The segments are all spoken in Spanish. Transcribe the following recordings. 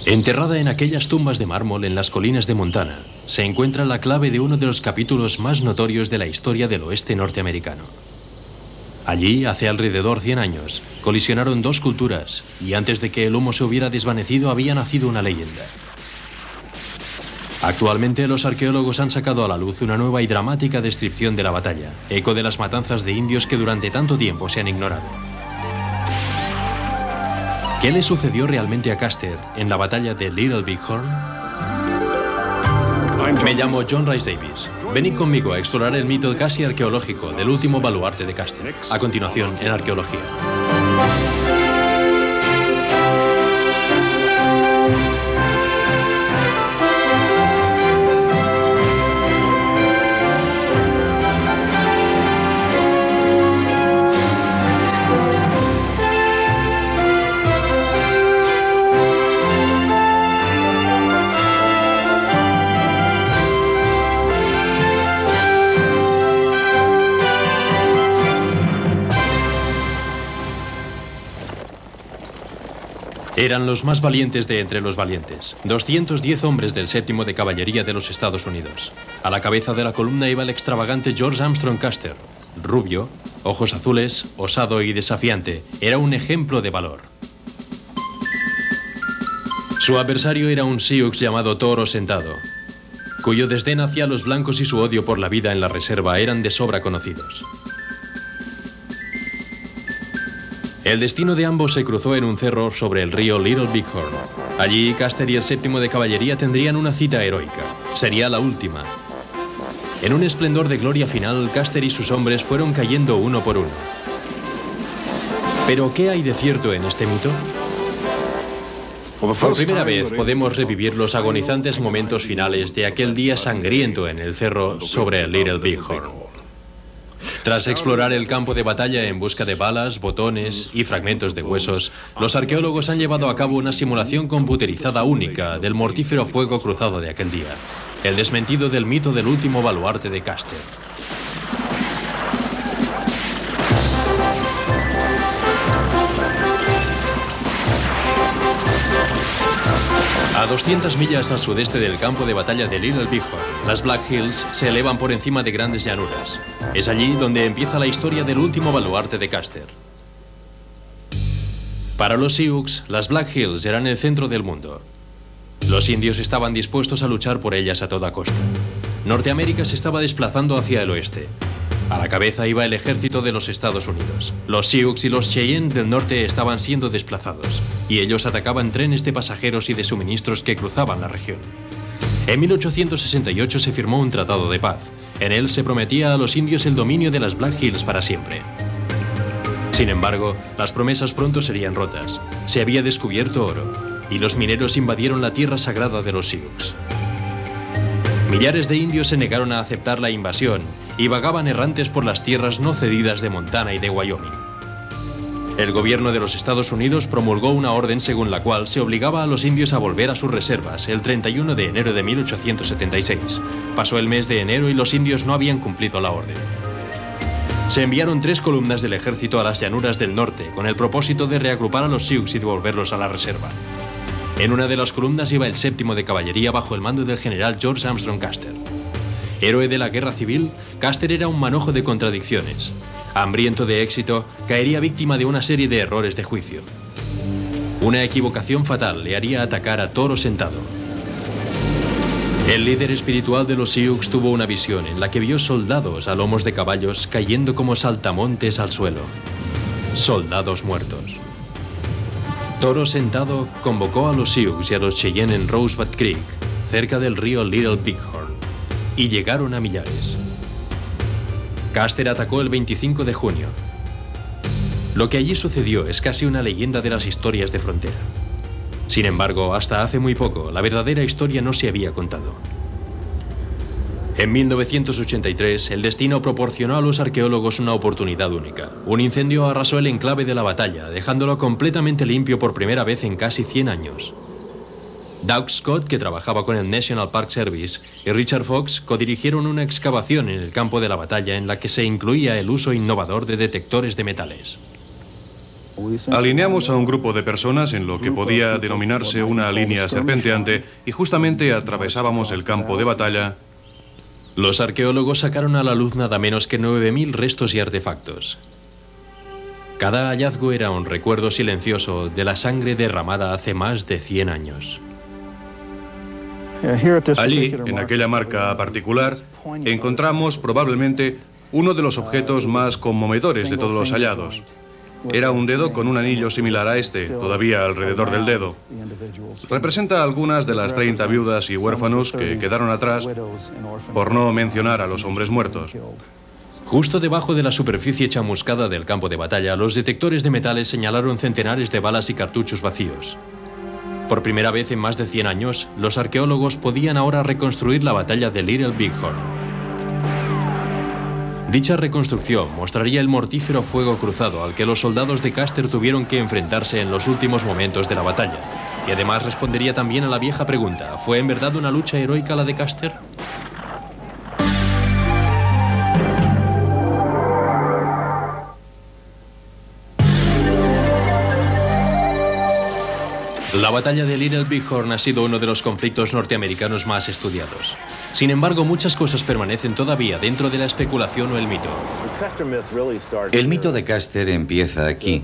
Enterrada en aquellas tumbas de mármol en las colinas de Montana, se encuentra la clave de uno de los capítulos más notorios de la historia del oeste norteamericano. Allí, hace alrededor 100 años, colisionaron dos culturas y antes de que el humo se hubiera desvanecido había nacido una leyenda. Actualmente los arqueólogos han sacado a la luz una nueva y dramática descripción de la batalla, eco de las matanzas de indios que durante tanto tiempo se han ignorado. ¿Qué le sucedió realmente a Custer en la batalla de Little Big Horn? Me llamo John Rice Davis. Venid conmigo a explorar el mito casi arqueológico del último baluarte de Custer. A continuación, en arqueología. Eran los más valientes de entre los valientes, 210 hombres del 7º de Caballería de los Estados Unidos. A la cabeza de la columna iba el extravagante George Armstrong Custer. Rubio, ojos azules, osado y desafiante, era un ejemplo de valor. Su adversario era un Sioux llamado Toro Sentado, cuyo desdén hacia los blancos y su odio por la vida en la reserva eran de sobra conocidos. El destino de ambos se cruzó en un cerro sobre el río Little Big Horn. Allí, Custer y el 7º de Caballería tendrían una cita heroica. Sería la última. En un esplendor de gloria final, Custer y sus hombres fueron cayendo uno por uno. ¿Pero qué hay de cierto en este mito? Por primera vez podemos revivir los agonizantes momentos finales de aquel día sangriento en el cerro sobre el Little Big Horn. Tras explorar el campo de batalla en busca de balas, botones y fragmentos de huesos, los arqueólogos han llevado a cabo una simulación computerizada única del mortífero fuego cruzado de aquel día. El desmentido del mito del último baluarte de Custer. A 200 millas al sudeste del campo de batalla de Little Big Horn, las Black Hills se elevan por encima de grandes llanuras. Es allí donde empieza la historia del último baluarte de Custer. Para los Sioux, las Black Hills eran el centro del mundo. Los indios estaban dispuestos a luchar por ellas a toda costa. Norteamérica se estaba desplazando hacia el oeste. A la cabeza iba el ejército de los Estados Unidos. Los Sioux y los Cheyenne del norte estaban siendo desplazados, y ellos atacaban trenes de pasajeros y de suministros que cruzaban la región. En 1868 se firmó un tratado de paz. En él se prometía a los indios el dominio de las Black Hills para siempre. Sin embargo, las promesas pronto serían rotas. Se había descubierto oro, y los mineros invadieron la tierra sagrada de los Sioux. Millares de indios se negaron a aceptar la invasión y vagaban errantes por las tierras no cedidas de Montana y de Wyoming. El gobierno de los Estados Unidos promulgó una orden según la cual se obligaba a los indios a volver a sus reservas el 31 de enero de 1876. Pasó el mes de enero y los indios no habían cumplido la orden. Se enviaron 3 columnas del ejército a las llanuras del norte con el propósito de reagrupar a los Sioux y devolverlos a la reserva. En una de las columnas iba el 7º de Caballería bajo el mando del general George Armstrong Custer. Héroe de la guerra civil, Custer era un manojo de contradicciones. Hambriento de éxito, caería víctima de una serie de errores de juicio. Una equivocación fatal le haría atacar a Toro Sentado. El líder espiritual de los Sioux tuvo una visión en la que vio soldados a lomos de caballos cayendo como saltamontes al suelo. Soldados muertos. Toro Sentado convocó a los Sioux y a los Cheyenne en Rosebud Creek, cerca del río Little Big Horn, y llegaron a millares. Custer atacó el 25 de junio. Lo que allí sucedió es casi una leyenda de las historias de frontera. Sin embargo, hasta hace muy poco, la verdadera historia no se había contado. En 1983, el destino proporcionó a los arqueólogos una oportunidad única. Un incendio arrasó el enclave de la batalla, dejándolo completamente limpio por primera vez en casi 100 años. Doug Scott, que trabajaba con el National Park Service, y Richard Fox codirigieron una excavación en el campo de la batalla en la que se incluía el uso innovador de detectores de metales. Alineamos a un grupo de personas en lo que podía denominarse una línea serpenteante y justamente atravesábamos el campo de batalla. Los arqueólogos sacaron a la luz nada menos que 9.000 restos y artefactos. Cada hallazgo era un recuerdo silencioso de la sangre derramada hace más de 100 años. Allí, en aquella marca particular, encontramos probablemente uno de los objetos más conmovedores de todos los hallados. Era un dedo con un anillo similar a este, todavía alrededor del dedo. Representa a algunas de las 30 viudas y huérfanos que quedaron atrás, por no mencionar a los hombres muertos. Justo debajo de la superficie chamuscada del campo de batalla, los detectores de metales señalaron centenares de balas y cartuchos vacíos. Por primera vez en más de 100 años, los arqueólogos podían ahora reconstruir la batalla de Little Bighorn. Dicha reconstrucción mostraría el mortífero fuego cruzado al que los soldados de Custer tuvieron que enfrentarse en los últimos momentos de la batalla. Y además respondería también a la vieja pregunta: ¿fue en verdad una lucha heroica la de Custer? La batalla de Little Bighorn ha sido uno de los conflictos norteamericanos más estudiados. Sin embargo, muchas cosas permanecen todavía dentro de la especulación o el mito. El mito de Custer empieza aquí.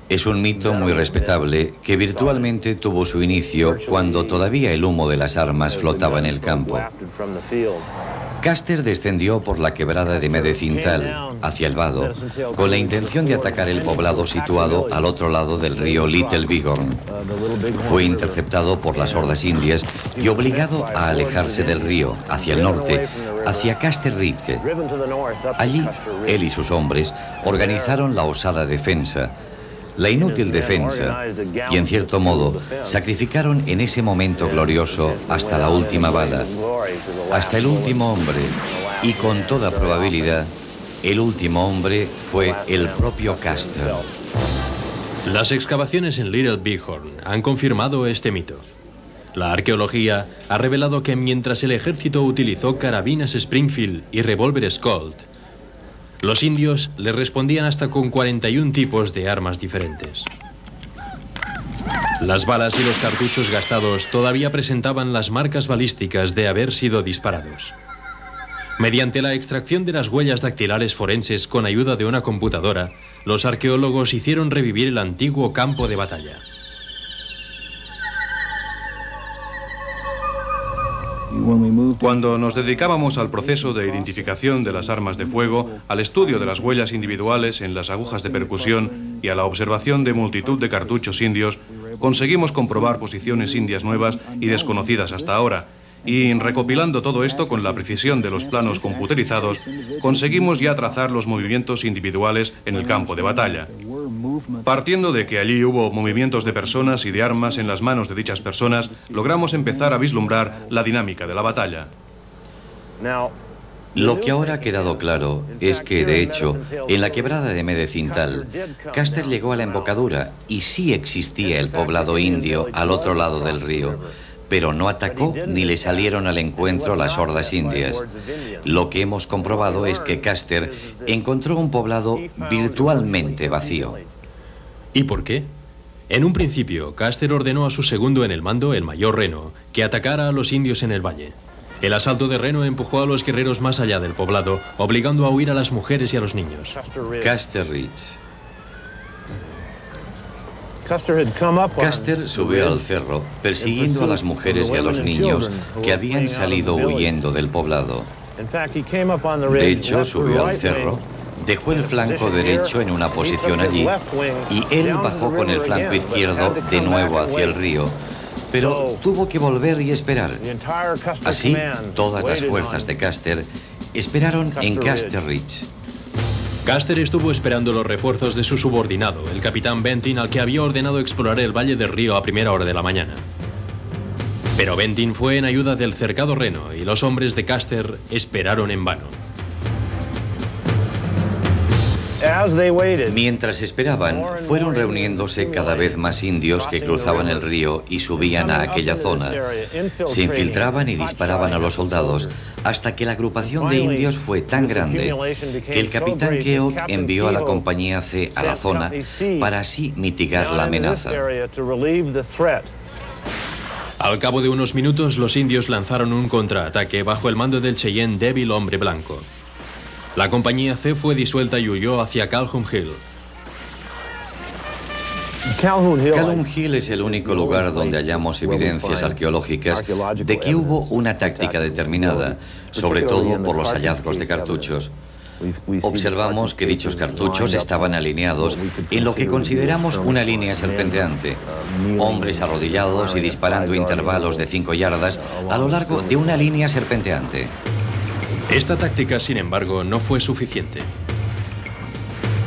Es un mito muy respetable que virtualmente tuvo su inicio cuando todavía el humo de las armas flotaba en el campo. Custer descendió por la quebrada de Medecintal hacia el vado con la intención de atacar el poblado situado al otro lado del río Little Bighorn. Fue interceptado por las hordas indias y obligado a alejarse del río hacia el norte, hacia Custer Ridge. Allí, él y sus hombres organizaron la osada defensa, la inútil defensa, y en cierto modo sacrificaron en ese momento glorioso hasta la última bala, hasta el último hombre, y con toda probabilidad el último hombre fue el propio Custer. Las excavaciones en Little Bighorn han confirmado este mito. La arqueología ha revelado que mientras el ejército utilizó carabinas Springfield y revólveres Colt, los indios le respondían hasta con 41 tipos de armas diferentes. Las balas y los cartuchos gastados todavía presentaban las marcas balísticas de haber sido disparados. Mediante la extracción de las huellas dactilares forenses con ayuda de una computadora, los arqueólogos hicieron revivir el antiguo campo de batalla. Cuando nos dedicábamos al proceso de identificación de las armas de fuego, al estudio de las huellas individuales en las agujas de percusión y a la observación de multitud de cartuchos indios, conseguimos comprobar posiciones indias nuevas y desconocidas hasta ahora. Y recopilando todo esto con la precisión de los planos computerizados, conseguimos ya trazar los movimientos individuales en el campo de batalla. Partiendo de que allí hubo movimientos de personas y de armas en las manos de dichas personas, logramos empezar a vislumbrar la dinámica de la batalla. Lo que ahora ha quedado claro es que, de hecho, en la quebrada de Medecintal, Custer llegó a la embocadura y sí existía el poblado indio al otro lado del río, pero no atacó ni le salieron al encuentro las hordas indias. Lo que hemos comprobado es que Custer encontró un poblado virtualmente vacío. ¿Y por qué? En un principio, Custer ordenó a su segundo en el mando, el mayor Reno, que atacara a los indios en el valle. El asalto de Reno empujó a los guerreros más allá del poblado, obligando a huir a las mujeres y a los niños. Custer Ridge. Custer subió al cerro, persiguiendo a las mujeres y a los niños que habían salido huyendo del poblado. De hecho, subió al cerro, dejó el flanco derecho en una posición allí, y él bajó con el flanco izquierdo de nuevo hacia el río, pero tuvo que volver y esperar. Así, todas las fuerzas de Custer esperaron en Custer Ridge. Custer estuvo esperando los refuerzos de su subordinado, el capitán Bentin, al que había ordenado explorar el valle del río a primera hora de la mañana. Pero Bentin fue en ayuda del cercado Reno y los hombres de Custer esperaron en vano. Mientras esperaban, fueron reuniéndose cada vez más indios que cruzaban el río y subían a aquella zona. Se infiltraban y disparaban a los soldados, hasta que la agrupación de indios fue tan grande que el capitán Keogh envió a la compañía C a la zona para así mitigar la amenaza. Al cabo de unos minutos, los indios lanzaron un contraataque bajo el mando del Cheyenne Débil Hombre Blanco. La compañía C fue disuelta y huyó hacia Calhoun Hill. Calhoun Hill es el único lugar donde hallamos evidencias arqueológicas de que hubo una táctica determinada, sobre todo por los hallazgos de cartuchos. Observamos que dichos cartuchos estaban alineados en lo que consideramos una línea serpenteante. Hombres arrodillados y disparando intervalos de 5 yardas a lo largo de una línea serpenteante. Esta táctica, sin embargo, no fue suficiente.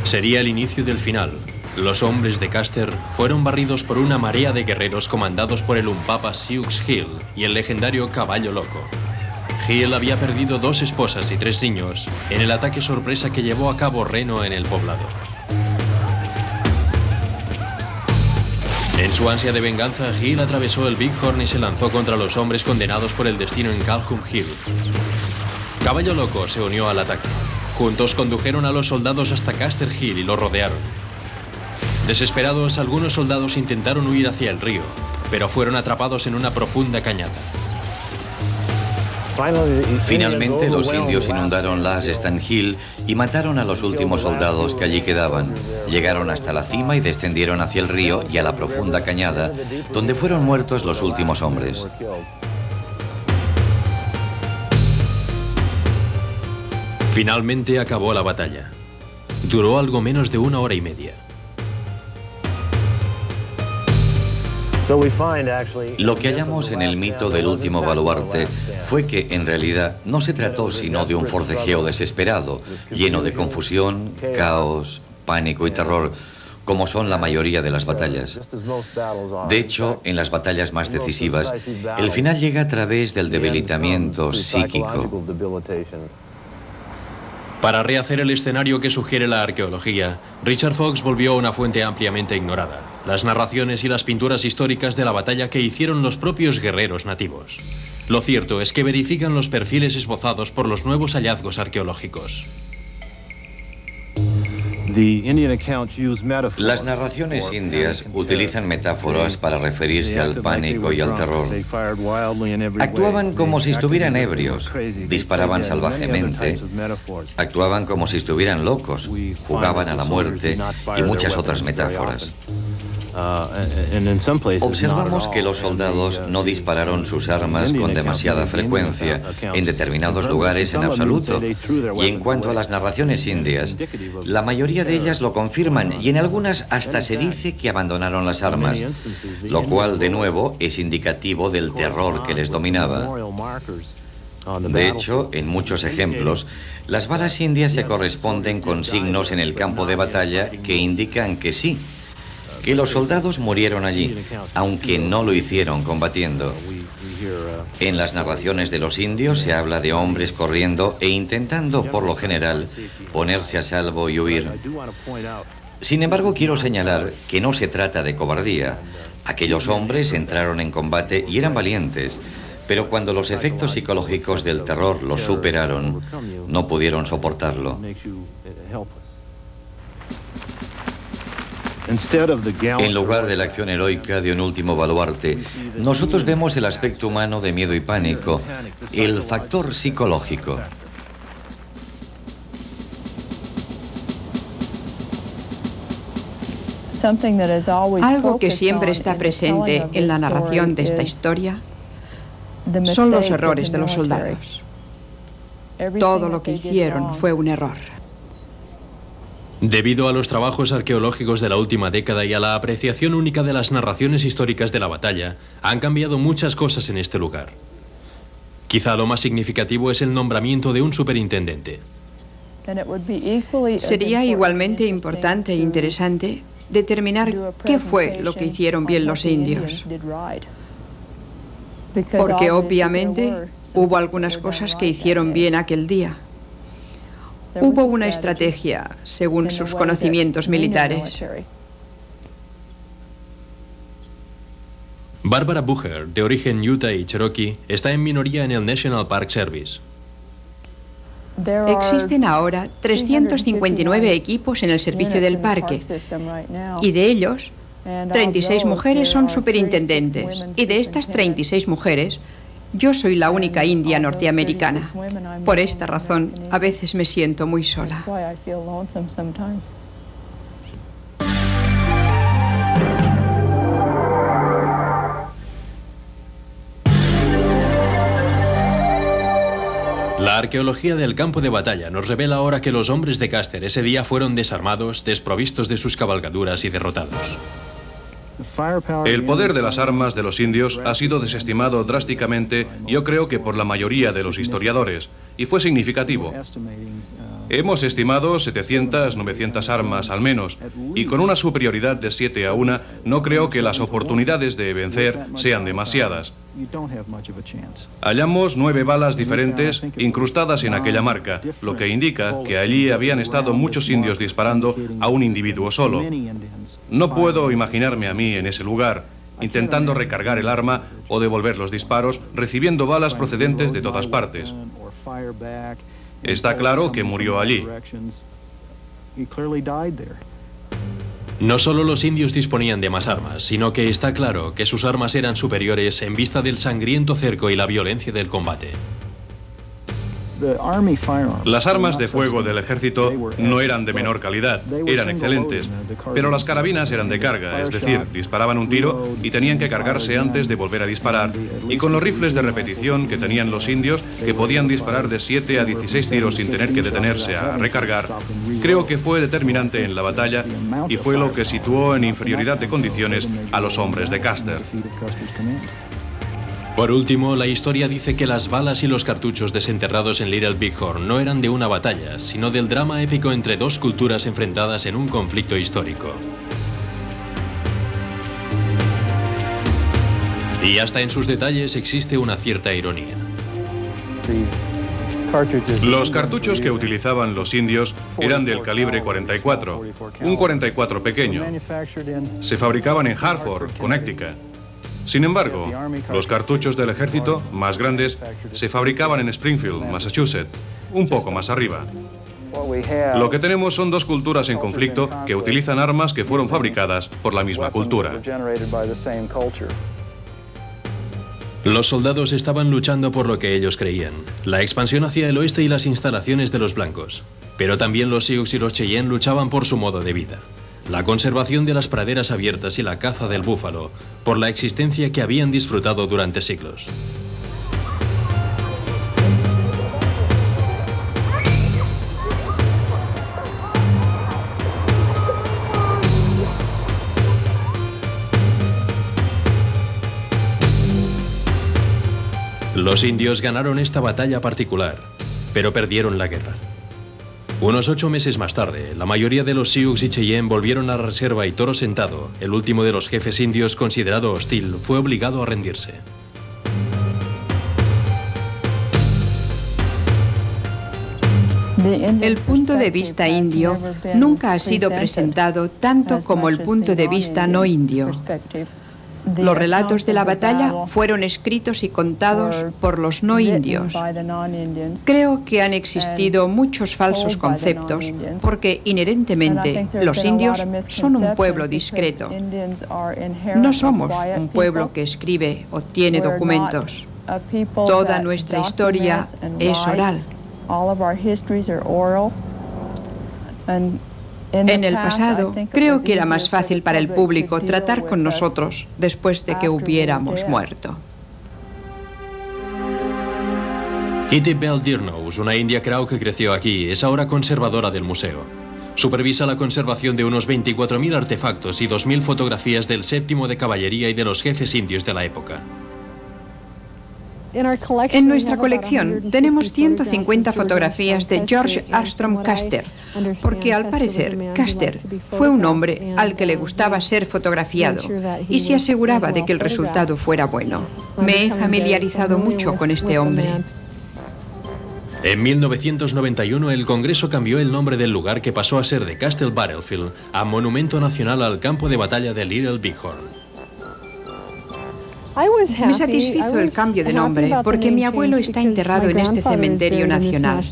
Sería el inicio del final. Los hombres de Custer fueron barridos por una marea de guerreros comandados por el Umpapa Sioux Hill y el legendario Caballo Loco. Hill había perdido 2 esposas y 3 niños en el ataque sorpresa que llevó a cabo Reno en el poblado. En su ansia de venganza, Hill atravesó el Bighorn y se lanzó contra los hombres condenados por el destino en Calhoun Hill. Caballo Loco se unió al ataque. Juntos condujeron a los soldados hasta Custer Hill y lo rodearon. Desesperados, algunos soldados intentaron huir hacia el río, pero fueron atrapados en una profunda cañada. Finalmente, los indios inundaron Last Stand Hill y mataron a los últimos soldados que allí quedaban. Llegaron hasta la cima y descendieron hacia el río y a la profunda cañada, donde fueron muertos los últimos hombres. Finalmente acabó la batalla. Duró algo menos de 1 hora y media. Lo que hallamos en el mito del último baluarte fue que, en realidad, no se trató sino de un forcejeo desesperado, lleno de confusión, caos, pánico y terror, como son la mayoría de las batallas. De hecho, en las batallas más decisivas, el final llega a través del debilitamiento psíquico. Para rehacer el escenario que sugiere la arqueología, Richard Fox volvió a una fuente ampliamente ignorada: las narraciones y las pinturas históricas de la batalla que hicieron los propios guerreros nativos. Lo cierto es que verifican los perfiles esbozados por los nuevos hallazgos arqueológicos. Las narraciones indias utilizan metáforas para referirse al pánico y al terror. Actuaban como si estuvieran ebrios, disparaban salvajemente, actuaban como si estuvieran locos, jugaban a la muerte y muchas otras metáforas. Observamos que los soldados no dispararon sus armas con demasiada frecuencia en determinados lugares en absoluto, y en cuanto a las narraciones indias, la mayoría de ellas lo confirman y en algunas hasta se dice que abandonaron las armas, lo cual de nuevo es indicativo del terror que les dominaba. De hecho, en muchos ejemplos, las balas indias se corresponden con signos en el campo de batalla que indican que sí, que los soldados murieron allí, aunque no lo hicieron combatiendo. En las narraciones de los indios se habla de hombres corriendo e intentando, por lo general, ponerse a salvo y huir. Sin embargo, quiero señalar que no se trata de cobardía. Aquellos hombres entraron en combate y eran valientes, pero cuando los efectos psicológicos del terror los superaron, no pudieron soportarlo. En lugar de la acción heroica de un último baluarte, nosotros vemos el aspecto humano de miedo y pánico, el factor psicológico. Algo que siempre está presente en la narración de esta historia son los errores de los soldados. Todo lo que hicieron fue un error. Debido a los trabajos arqueológicos de la última década y a la apreciación única de las narraciones históricas de la batalla, han cambiado muchas cosas en este lugar. Quizá lo más significativo es el nombramiento de un superintendente. Sería igualmente importante e interesante determinar qué fue lo que hicieron bien los indios. Porque obviamente hubo algunas cosas que hicieron bien aquel día. Hubo una estrategia según sus conocimientos militares. Barbara Bucher, de origen Utah y Cherokee, está en minoría en el National Park Service. Existen ahora 359 equipos en el servicio del parque, y de ellos, 36 mujeres son superintendentes, y de estas 36 mujeres, yo soy la única india norteamericana. Por esta razón, a veces me siento muy sola. La arqueología del campo de batalla nos revela ahora que los hombres de Custer ese día fueron desarmados, desprovistos de sus cabalgaduras y derrotados. El poder de las armas de los indios ha sido desestimado drásticamente, yo creo que por la mayoría de los historiadores, y fue significativo. Hemos estimado 700, 900 armas al menos, y con una superioridad de 7-1, no creo que las oportunidades de vencer sean demasiadas. Hallamos 9 balas diferentes incrustadas en aquella marca, lo que indica que allí habían estado muchos indios disparando a un individuo solo. No puedo imaginarme a mí en ese lugar, intentando recargar el arma o devolver los disparos, recibiendo balas procedentes de todas partes. Está claro que murió allí. No solo los indios disponían de más armas, sino que está claro que sus armas eran superiores en vista del sangriento cerco y la violencia del combate. Las armas de fuego del ejército no eran de menor calidad, eran excelentes, pero las carabinas eran de carga, es decir, disparaban un tiro y tenían que cargarse antes de volver a disparar, y con los rifles de repetición que tenían los indios, que podían disparar de 7 a 16 tiros sin tener que detenerse a recargar, creo que fue determinante en la batalla y fue lo que situó en inferioridad de condiciones a los hombres de Custer. Por último, la historia dice que las balas y los cartuchos desenterrados en Little Bighorn no eran de una batalla, sino del drama épico entre dos culturas enfrentadas en un conflicto histórico. Y hasta en sus detalles existe una cierta ironía. Los cartuchos que utilizaban los indios eran del calibre 44, un 44 pequeño. Se fabricaban en Hartford, Connecticut. Sin embargo, los cartuchos del ejército, más grandes, se fabricaban en Springfield, Massachusetts, un poco más arriba. Lo que tenemos son dos culturas en conflicto que utilizan armas que fueron fabricadas por la misma cultura. Los soldados estaban luchando por lo que ellos creían, la expansión hacia el oeste y las instalaciones de los blancos. Pero también los Sioux y los Cheyenne luchaban por su modo de vida. La conservación de las praderas abiertas y la caza del búfalo, por la existencia que habían disfrutado durante siglos. Los indios ganaron esta batalla particular, pero perdieron la guerra. Unos 8 meses más tarde, la mayoría de los Sioux y Cheyenne volvieron a la reserva y Toro Sentado, el último de los jefes indios considerado hostil, fue obligado a rendirse. El punto de vista indio nunca ha sido presentado tanto como el punto de vista no indio. Los relatos de la batalla fueron escritos y contados por los no indios. Creo que han existido muchos falsos conceptos, porque inherentemente los indios son un pueblo discreto. No somos un pueblo que escribe o tiene documentos. Toda nuestra historia es oral. En el pasado, creo que era más fácil para el público tratar con nosotros después de que hubiéramos muerto. Kitty Bell Dearnose, una india crow que creció aquí, es ahora conservadora del museo. Supervisa la conservación de unos 24.000 artefactos y 2.000 fotografías del 7º de caballería y de los jefes indios de la época. En nuestra colección tenemos 150 fotografías de George Armstrong Custer, porque al parecer Custer fue un hombre al que le gustaba ser fotografiado y se aseguraba de que el resultado fuera bueno. Me he familiarizado mucho con este hombre. En 1991 el Congreso cambió el nombre del lugar, que pasó a ser de Castle Battlefield a Monumento Nacional al campo de batalla de Little Bighorn. Me satisfizo el cambio de nombre porque mi abuelo está enterrado en este cementerio nacional.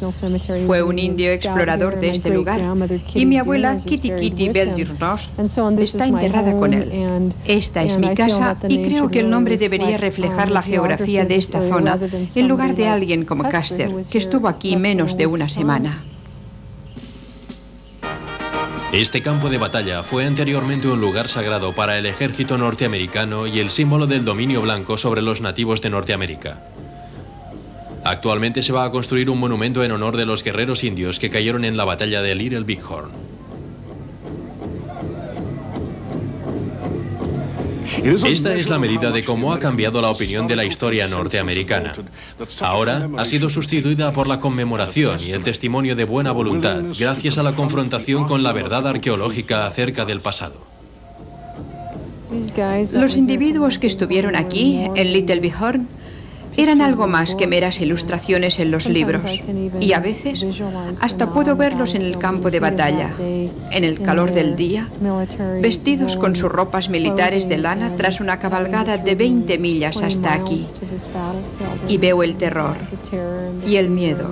Fue un indio explorador de este lugar y mi abuela, Kitty Kitty Beldir-Ross, está enterrada con él. Esta es mi casa y creo que el nombre debería reflejar la geografía de esta zona en lugar de alguien como Custer, que estuvo aquí menos de una semana. Este campo de batalla fue anteriormente un lugar sagrado para el ejército norteamericano y el símbolo del dominio blanco sobre los nativos de Norteamérica. Actualmente se va a construir un monumento en honor de los guerreros indios que cayeron en la batalla de Little Bighorn. Esta es la medida de cómo ha cambiado la opinión de la historia norteamericana. Ahora ha sido sustituida por la conmemoración y el testimonio de buena voluntad, gracias a la confrontación con la verdad arqueológica acerca del pasado. Los individuos que estuvieron aquí, en Little Bighorn, eran algo más que meras ilustraciones en los libros, y a veces hasta puedo verlos en el campo de batalla, en el calor del día, vestidos con sus ropas militares de lana tras una cabalgada de 20 millas hasta aquí. Y veo el terror, y el miedo,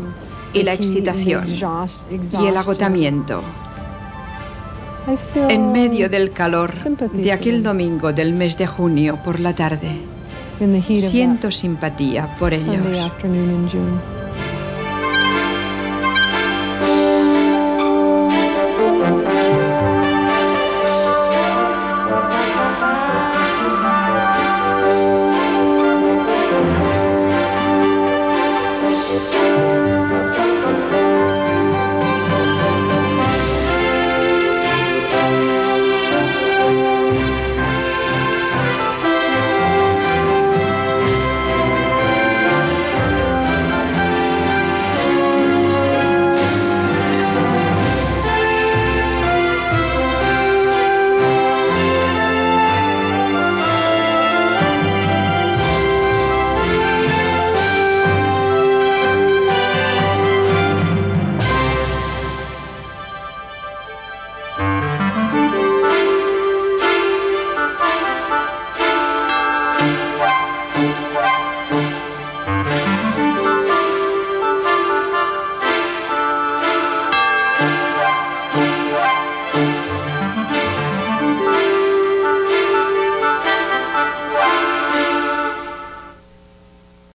y la excitación, y el agotamiento. En medio del calor de aquel domingo del mes de junio por la tarde, siento simpatía por ellos.